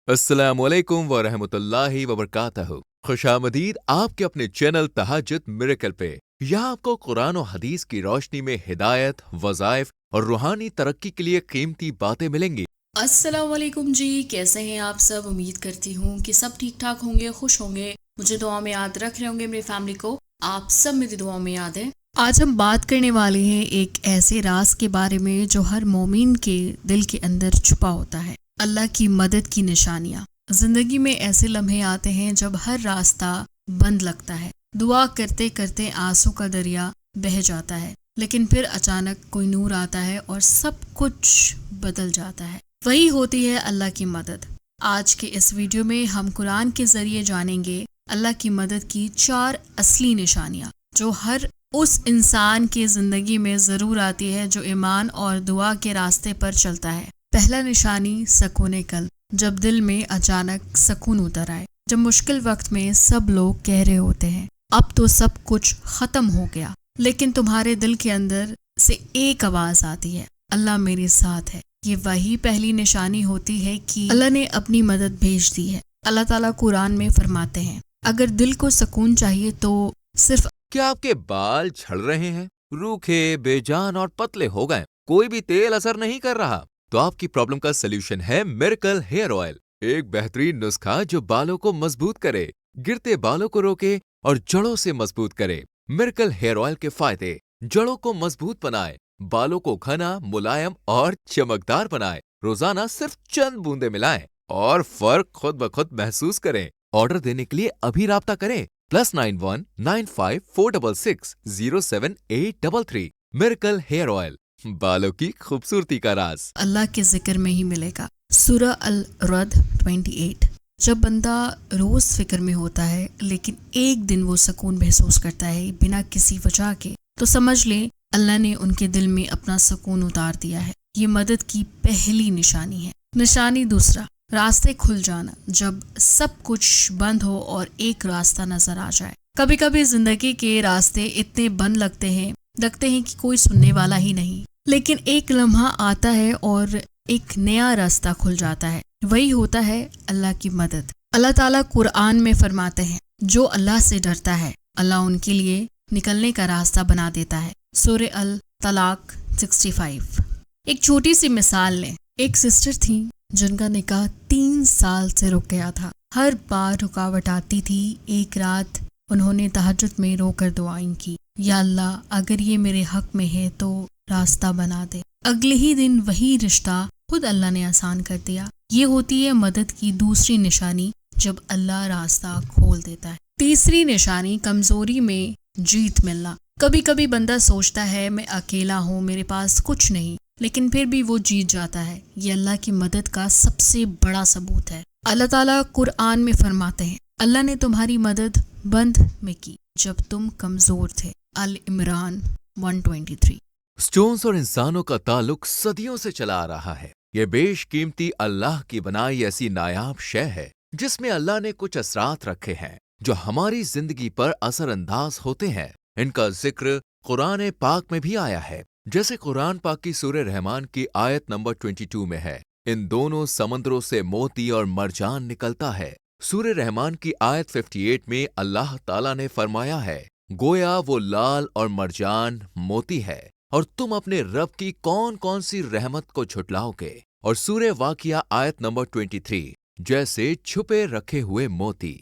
अस्सलामुअलैकुम वरहमतुल्लाहि वबरकातहू। खुशामदीद आपके अपने चैनल तहज्जुद मिरेकल पे। यहाँ आपको कुरान और हदीस की रोशनी में हिदायत, वज़ाइफ और रूहानी तरक्की के लिए कीमती बातें मिलेंगी। अस्सलाम वालेकुम जी, कैसे हैं आप सब। उम्मीद करती हूँ कि सब ठीक ठाक होंगे, खुश होंगे, मुझे दुआ में याद रख रहे होंगे, मेरी फैमिली को आप सब मेरी दुआ में याद है। आज हम बात करने वाले हैं एक ऐसे राज के बारे में जो हर मोमिन के दिल के अंदर छुपा होता है। अल्लाह की मदद की निशानियाँ। जिंदगी में ऐसे लम्हे आते हैं जब हर रास्ता बंद लगता है, दुआ करते करते आंसू का दरिया बह जाता है, लेकिन फिर अचानक कोई नूर आता है और सब कुछ बदल जाता है। वही होती है अल्लाह की मदद। आज के इस वीडियो में हम कुरान के जरिए जानेंगे अल्लाह की मदद की 4 असली निशानियाँ जो हर उस इंसान की जिंदगी में जरूर आती है जो ईमान और दुआ के रास्ते पर चलता है। पहला निशानी सकून कल्ब। जब दिल में अचानक सकून उतर आए, जब मुश्किल वक्त में सब लोग कह रहे होते हैं अब तो सब कुछ खत्म हो गया, लेकिन तुम्हारे दिल के अंदर से एक आवाज आती है, अल्लाह मेरे साथ है। ये वही पहली निशानी होती है कि अल्लाह ने अपनी मदद भेज दी है। अल्लाह ताला कुरान में फरमाते हैं, अगर दिल को सुकून चाहिए तो सिर्फ क्या आपके बाल झड़ रहे हैं, रूखे, बेजान और पतले हो गए, कोई भी तेल असर नहीं कर रहा? तो आपकी प्रॉब्लम का सलूशन है मिरेकल हेयर ऑयल। एक बेहतरीन नुस्खा जो बालों को मजबूत करे, गिरते बालों को रोके और जड़ों से मजबूत करे। मिरेकल हेयर ऑयल के फायदे: जड़ों को मजबूत बनाए, बालों को घना, मुलायम और चमकदार बनाए। रोजाना सिर्फ चंद बूंदे मिलाएं और फर्क खुद ब खुद महसूस करें। ऑर्डर देने के लिए अभी राब्ता करें +91 95 466 07833। मिरेकल हेयर ऑयल, बालों की खूबसूरती का राज। अल्लाह के जिक्र में ही मिलेगा। सूरह अल-रद 28। जब बंदा रोज फिक्र में होता है लेकिन एक दिन वो सुकून महसूस करता है बिना किसी वजह के, तो समझ ले अल्लाह ने उनके दिल में अपना सुकून उतार दिया है। ये मदद की पहली निशानी है। निशानी दूसरा, रास्ते खुल जाना। जब सब कुछ बंद हो और एक रास्ता नजर आ जाए। कभी कभी जिंदगी के रास्ते इतने बंद लगते हैं कि कोई सुनने वाला ही नहीं, लेकिन एक लम्हा आता है और एक नया रास्ता खुल जाता है। वही होता है अल्लाह की मदद। अल्लाह ताला कुरान में फरमाते हैं, जो अल्लाह से डरता है अल्लाह उनके लिए निकलने का रास्ता बना देता है। सूरह अल तलाक 65। एक छोटी सी मिसाल लें। एक सिस्टर थी जिनका निकाह 3 साल से रुक गया था। हर बार रुकावट आती थी। एक रात उन्होंने तहज्जुद में रोकर दुआएं की, या अल्लाह अगर ये मेरे हक में है तो रास्ता बना दे। अगले ही दिन वही रिश्ता खुद अल्लाह ने आसान कर दिया। ये होती है मदद की दूसरी निशानी, जब अल्लाह रास्ता खोल देता है। तीसरी निशानी, कमजोरी में जीत मिलना। कभी कभी बंदा सोचता है मैं अकेला हूँ, मेरे पास कुछ नहीं, लेकिन फिर भी वो जीत जाता है। ये अल्लाह की मदद का सबसे बड़ा सबूत है। अल्लाह ताला कुरान में फरमाते हैं, अल्लाह ने तुम्हारी मदद बंद में की जब तुम कमजोर थे। अल इमरान 123। स्टोन्स और इंसानों का ताल्लुक सदियों से चला आ रहा है। ये बेशकीमती अल्लाह की बनाई ऐसी नायाब शय है जिसमें अल्लाह ने कुछ असरात रखे हैं जो हमारी जिंदगी पर असरअंदाज होते हैं। इनका जिक्र कुरान पाक में भी आया है, जैसे कुरान पाक की सूरह रहमान की आयत नंबर 22 में है, इन दोनों समंदरों से मोती और मरजान निकलता है। सूरह रहमान की आयत 58 में अल्लाह ताला ने फरमाया है, गोया वो लाल और मरजान मोती है और तुम अपने रब की कौन कौन सी रहमत को झुटलाओगे। और सूरह वाकिया आयत नंबर 23, जैसे छुपे रखे हुए मोती।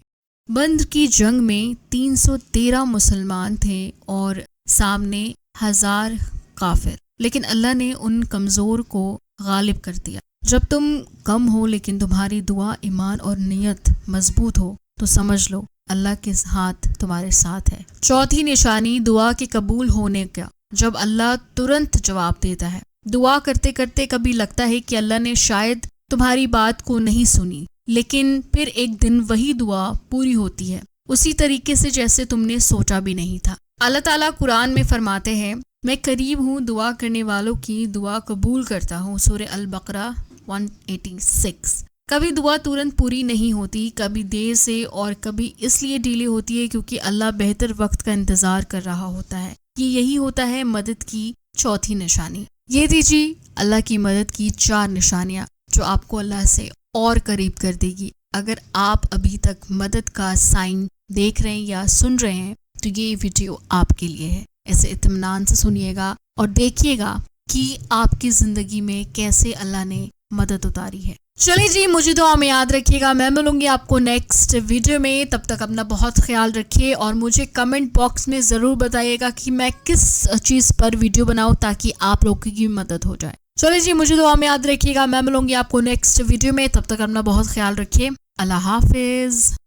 बद्र की जंग में 313 मुसलमान थे और सामने 1000 काफिर, लेकिन अल्लाह ने उन कमजोर को गालिब कर दिया। जब तुम कम हो लेकिन तुम्हारी दुआ, ईमान और नियत मजबूत हो तो समझ लो अल्लाह के हाथ तुम्हारे साथ है। चौथी निशानी, दुआ के कबूल होने का। जब अल्लाह तुरंत जवाब देता है। दुआ करते करते कभी लगता है कि अल्लाह ने शायद तुम्हारी बात को नहीं सुनी, लेकिन फिर एक दिन वही दुआ पूरी होती है उसी तरीके से जैसे तुमने सोचा भी नहीं था। अल्लाह ताला कुरान में फरमाते हैं, मैं करीब हूँ, दुआ करने वालों की दुआ कबूल करता हूँ। सूरह अल बकरा 186। कभी दुआ तुरंत पूरी नहीं होती, कभी देर से, और कभी इसलिए डिले होती है क्योंकि अल्लाह बेहतर वक्त का इंतजार कर रहा होता है। ये यही होता है मदद की चौथी निशानी। ये थी जी अल्लाह की मदद की 4 निशानियाँ जो आपको अल्लाह से اور قریب کر دے گی۔ اگر آپ ابھی تک مدد کا سائن دیکھ رہے ہیں یا سن رہے ہیں تو یہ ویڈیو آپ کے لیے ہے۔ اسے اطمینان سے سنیے گا اور دیکھیے گا کہ آپ کی زندگی میں کیسے اللہ نے مدد اتاری ہے۔ چلیے جی، مجھے دعا میں یاد رکھیے گا۔ میں ملوں گی آپ کو نیکسٹ ویڈیو میں، تب تک اپنا بہت خیال رکھیے اور مجھے کمنٹ باکس میں ضرور بتائیے گا کہ میں کس چیز پر ویڈیو بناؤں تاکہ آپ لوگوں کی مدد ہو جائے۔ چلیے جی، مجھے دعا میں یاد رکھیے گا۔ میں ملوں گی آپ کو نیکسٹ ویڈیو میں، تب تک اپنا بہت خیال رکھیے۔ اللہ حافظ۔